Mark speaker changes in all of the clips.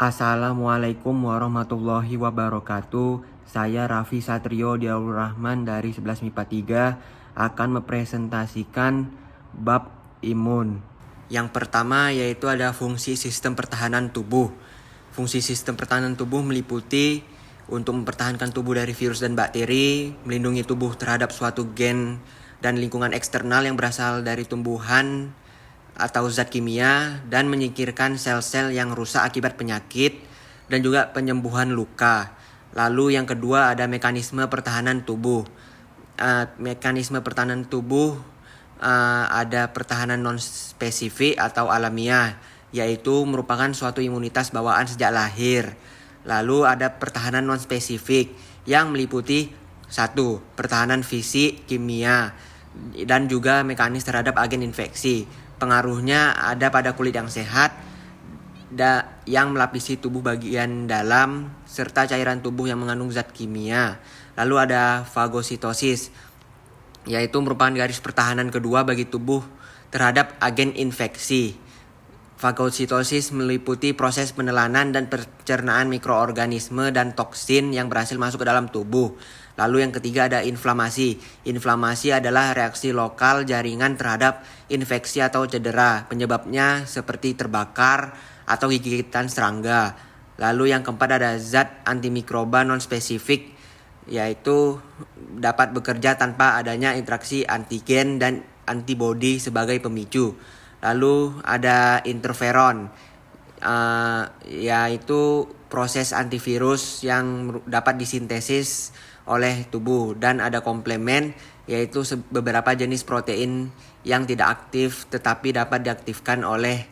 Speaker 1: Assalamualaikum warahmatullahi wabarakatuh. Saya Raffi Satrio Diaur Rahman dari 11 MIPA 3 akan mempresentasikan bab imun. Yang pertama yaitu ada fungsi sistem pertahanan tubuh. Fungsi sistem pertahanan tubuh meliputi untuk mempertahankan tubuh dari virus dan bakteri, melindungi tubuh terhadap suatu gen dan lingkungan eksternal yang berasal dari tumbuhan atau zat kimia, dan menyingkirkan sel-sel yang rusak akibat penyakit dan juga penyembuhan luka. Lalu yang kedua ada mekanisme pertahanan tubuh. Mekanisme pertahanan tubuh ada pertahanan non-spesifik atau alamiah, yaitu merupakan suatu imunitas bawaan sejak lahir. Lalu ada pertahanan non-spesifik yang meliputi 1. Pertahanan fisik, kimia, dan juga mekanis terhadap agen infeksi. Pengaruhnya ada pada kulit yang sehat yang melapisi tubuh bagian dalam serta cairan tubuh yang mengandung zat kimia. Lalu ada fagositosis, yaitu merupakan garis pertahanan kedua bagi tubuh terhadap agen infeksi. Fagositosis meliputi proses penelanan dan pencernaan mikroorganisme dan toksin yang berhasil masuk ke dalam tubuh. Lalu yang ketiga ada inflamasi. Inflamasi adalah reaksi lokal jaringan terhadap infeksi atau cedera. Penyebabnya seperti terbakar atau gigitan serangga. Lalu yang keempat ada zat antimikroba non-spesifik, yaitu dapat bekerja tanpa adanya interaksi antigen dan antibodi sebagai pemicu. Lalu ada interferon, yaitu proses antivirus yang dapat disintesis oleh tubuh. Dan ada komplemen, yaitu beberapa jenis protein yang tidak aktif tetapi dapat diaktifkan oleh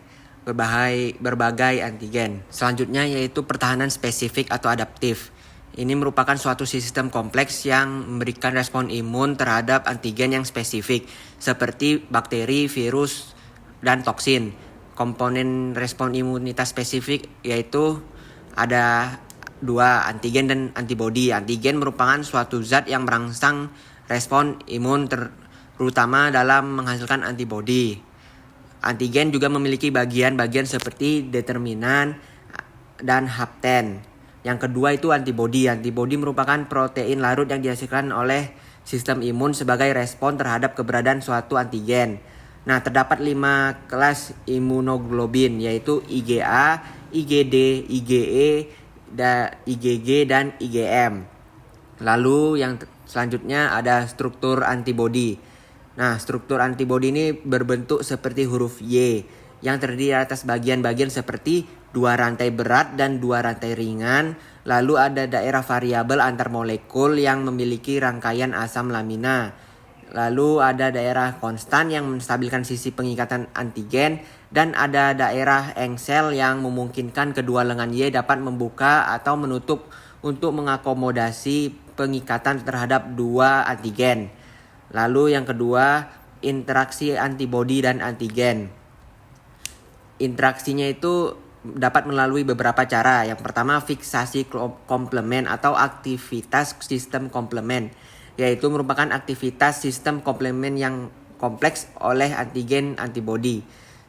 Speaker 1: berbagai antigen. Selanjutnya yaitu pertahanan spesifik atau adaptif. Ini merupakan suatu sistem kompleks yang memberikan respon imun terhadap antigen yang spesifik seperti bakteri, virus, dan toksin. Komponen respon imunitas spesifik yaitu ada 2, antigen dan antibodi. Antigen merupakan suatu zat yang merangsang respon imun terutama dalam menghasilkan antibodi. Antigen juga memiliki bagian-bagian seperti determinan dan hapten. Yang kedua itu antibodi. Antibodi merupakan protein larut yang dihasilkan oleh sistem imun sebagai respon terhadap keberadaan suatu antigen. Nah, terdapat 5 kelas imunoglobin, yaitu IgA, IgD, IgE, IgG, dan IgM. Lalu yang selanjutnya ada struktur antibodi. Nah, struktur antibodi ini berbentuk seperti huruf Y yang terdiri atas bagian-bagian seperti 2 rantai berat dan 2 rantai ringan. Lalu ada daerah variabel antar molekul yang memiliki rangkaian asam lamina. Lalu ada daerah konstan yang menstabilkan sisi pengikatan antigen, dan ada daerah engsel yang memungkinkan kedua lengan Y dapat membuka atau menutup untuk mengakomodasi pengikatan terhadap 2 antigen. Lalu yang kedua, interaksi antibodi dan antigen. Interaksinya itu dapat melalui beberapa cara. Yang pertama, fiksasi komplement atau aktivitas sistem komplement, yaitu merupakan aktivitas sistem komplement yang kompleks oleh antigen antibodi.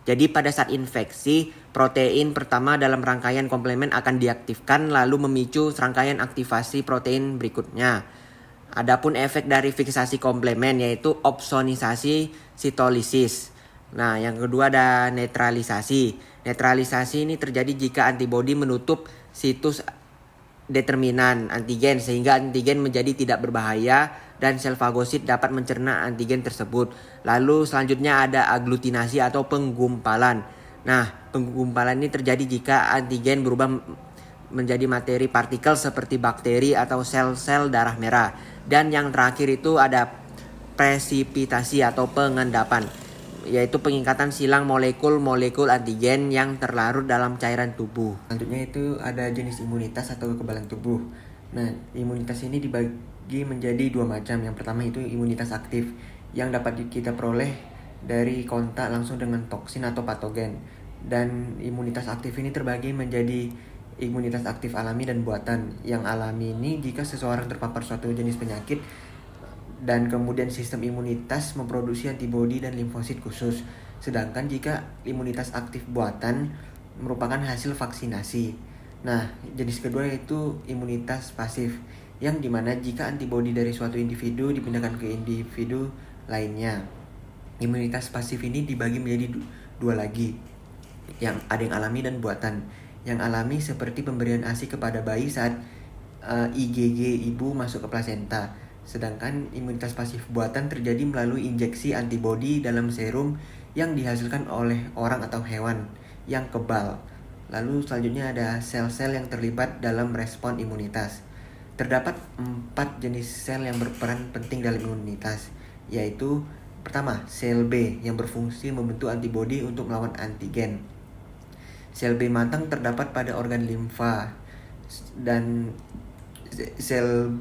Speaker 1: Jadi pada saat infeksi, protein pertama dalam rangkaian komplement akan diaktifkan lalu memicu serangkaian aktivasi protein berikutnya. Adapun efek dari fiksasi komplement yaitu opsonisasi sitolisis. Nah, yang kedua ada netralisasi. Netralisasi ini terjadi jika antibodi menutup situs determinan antigen sehingga antigen menjadi tidak berbahaya dan sel fagosit dapat mencerna antigen tersebut. Lalu selanjutnya ada aglutinasi atau penggumpalan. Nah, penggumpalan ini terjadi jika antigen berubah menjadi materi partikel seperti bakteri atau sel-sel darah merah. Dan yang terakhir itu ada presipitasi atau pengendapan, yaitu pengikatan silang molekul-molekul antigen yang terlarut dalam cairan tubuh. Selanjutnya itu ada jenis imunitas atau kekebalan tubuh. Nah, imunitas ini dibagi menjadi 2 macam. Yang pertama itu imunitas aktif yang dapat kita peroleh dari kontak langsung dengan toksin atau patogen. Dan imunitas aktif ini terbagi menjadi imunitas aktif alami dan buatan. Yang alami ini jika seseorang terpapar suatu jenis penyakit dan kemudian sistem imunitas memproduksi antibodi dan limfosit khusus. Sedangkan jika imunitas aktif buatan merupakan hasil vaksinasi. Nah, jenis kedua yaitu imunitas pasif, yang dimana jika antibodi dari suatu individu dipindahkan ke individu lainnya. Imunitas pasif ini dibagi menjadi dua lagi, yang ada yang alami dan buatan. Yang alami seperti pemberian ASI kepada bayi saat IgG ibu masuk ke plasenta. Sedangkan imunitas pasif buatan terjadi melalui injeksi antibodi dalam serum yang dihasilkan oleh orang atau hewan yang kebal. Lalu selanjutnya ada sel-sel yang terlibat dalam respon imunitas. Terdapat 4 jenis sel yang berperan penting dalam imunitas, yaitu pertama, sel B yang berfungsi membentuk antibodi untuk melawan antigen. Sel B matang terdapat pada organ limfa, dan sel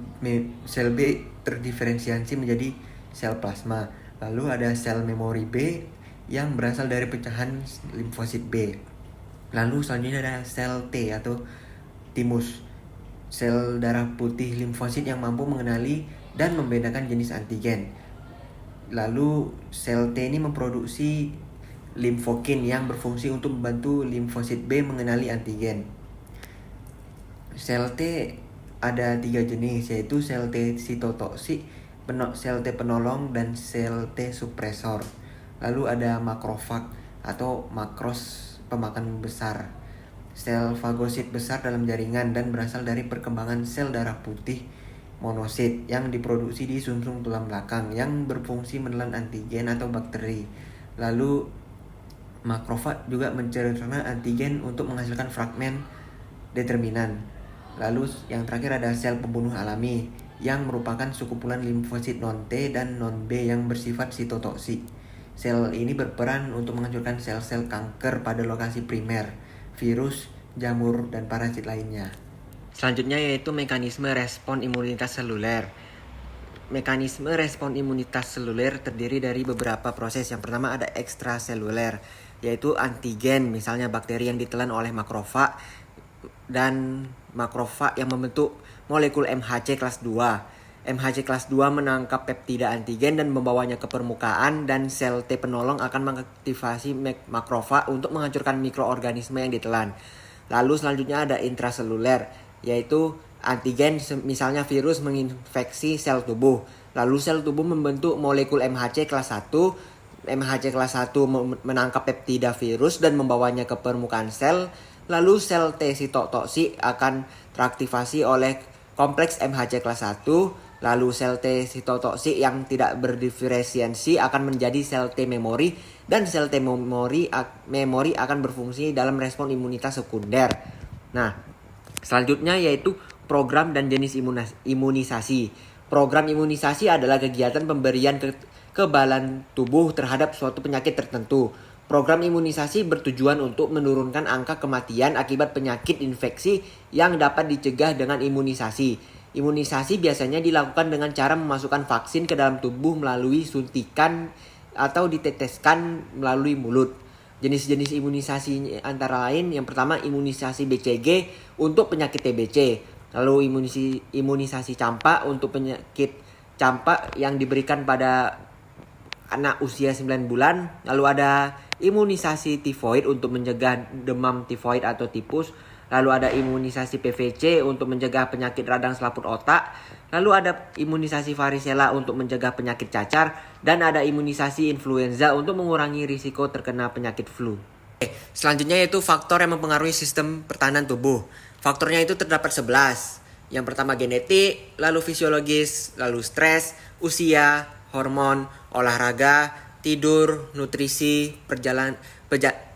Speaker 1: B terdiferensiasi menjadi sel plasma. Lalu ada sel memori B yang berasal dari pecahan limfosit B. Lalu selanjutnya ada sel T atau timus, sel darah putih limfosit yang mampu mengenali dan membedakan jenis antigen. Lalu sel T ini memproduksi limfokin yang berfungsi untuk membantu limfosit B mengenali antigen. Sel T ada 3 jenis, yaitu sel T sitotoksik, sel T penolong, dan sel T supresor. Lalu ada makrofag atau makros pemakan besar, sel fagosit besar dalam jaringan dan berasal dari perkembangan sel darah putih monosit yang diproduksi di sumsum tulang belakang yang berfungsi menelan antigen atau bakteri. Lalu makrofag juga mencerna antigen untuk menghasilkan fragmen determinan. Lalu yang terakhir ada sel pembunuh alami yang merupakan sekumpulan limfosit non-T dan non-B yang bersifat sitotoksik. Sel ini berperan untuk menghancurkan sel-sel kanker pada lokasi primer, virus, jamur, dan parasit lainnya. Selanjutnya yaitu mekanisme respon imunitas seluler. Mekanisme respon imunitas seluler terdiri dari beberapa proses. Yang pertama ada ekstraseluler, yaitu antigen, misalnya bakteri yang ditelan oleh makrofag dan makrofag yang membentuk molekul MHC kelas 2. MHC kelas 2 menangkap peptida antigen dan membawanya ke permukaan, dan sel T penolong akan mengaktifasi makrofag untuk menghancurkan mikroorganisme yang ditelan. Lalu selanjutnya ada intraseluler, yaitu antigen misalnya virus menginfeksi sel tubuh. Lalu sel tubuh membentuk molekul MHC kelas 1. MHC kelas 1 menangkap peptida virus dan membawanya ke permukaan sel. Lalu sel T sitotoksik akan teraktivasi oleh kompleks MHC kelas 1. Lalu sel T sitotoksik yang tidak berdiferensiasi akan menjadi sel T memori, dan sel T memori akan berfungsi dalam respon imunitas sekunder. Nah, selanjutnya yaitu program dan jenis imunisasi. Program imunisasi adalah kegiatan pemberian kekebalan tubuh terhadap suatu penyakit tertentu. Program imunisasi bertujuan untuk menurunkan angka kematian akibat penyakit infeksi yang dapat dicegah dengan imunisasi. Imunisasi biasanya dilakukan dengan cara memasukkan vaksin ke dalam tubuh melalui suntikan atau diteteskan melalui mulut. Jenis-jenis imunisasi antara lain, yang pertama imunisasi BCG untuk penyakit TBC. Lalu imunisasi campak untuk penyakit campak yang diberikan pada anak usia 9 bulan. Lalu ada imunisasi tifoid untuk mencegah demam tifoid atau tipus. Lalu ada imunisasi PVC untuk mencegah penyakit radang selaput otak. Lalu ada imunisasi varicella untuk mencegah penyakit cacar. Dan ada imunisasi influenza untuk mengurangi risiko terkena penyakit flu. Selanjutnya yaitu faktor yang mempengaruhi sistem pertahanan tubuh. Faktornya itu terdapat 11. Yang pertama genetik, lalu fisiologis, lalu stres, usia, hormon, olahraga, tidur, nutrisi,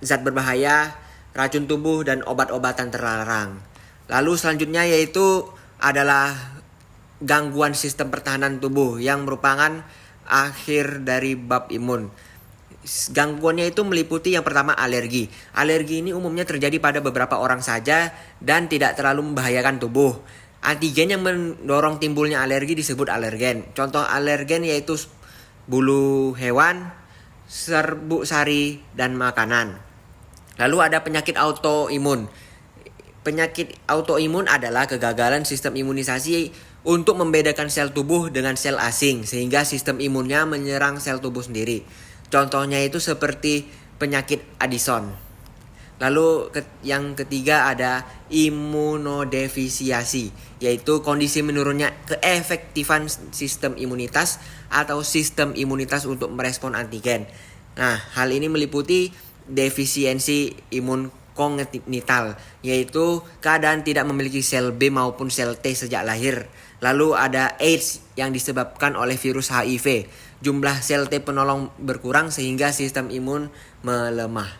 Speaker 1: zat berbahaya, racun tubuh, dan obat-obatan terlarang. Lalu selanjutnya yaitu adalah gangguan sistem pertahanan tubuh yang merupakan akhir dari bab imun. Gangguannya itu meliputi yang pertama alergi. Alergi ini umumnya terjadi pada beberapa orang saja dan tidak terlalu membahayakan tubuh. Antigen yang mendorong timbulnya alergi disebut alergen. Contoh alergen yaitu bulu hewan, serbuk sari, dan makanan. Lalu ada penyakit autoimun. Penyakit autoimun adalah kegagalan sistem imunisasi untuk membedakan sel tubuh dengan sel asing, sehingga sistem imunnya menyerang sel tubuh sendiri. Contohnya itu seperti penyakit Addison. Lalu yang ketiga ada imunodefisiasi, yaitu kondisi menurunnya keefektifan sistem imunitas atau sistem imunitas untuk merespon antigen. Nah, hal ini meliputi defisiensi imun kongenital, yaitu keadaan tidak memiliki sel B maupun sel T sejak lahir. Lalu ada AIDS yang disebabkan oleh virus HIV. Jumlah sel T penolong berkurang sehingga sistem imun melemah.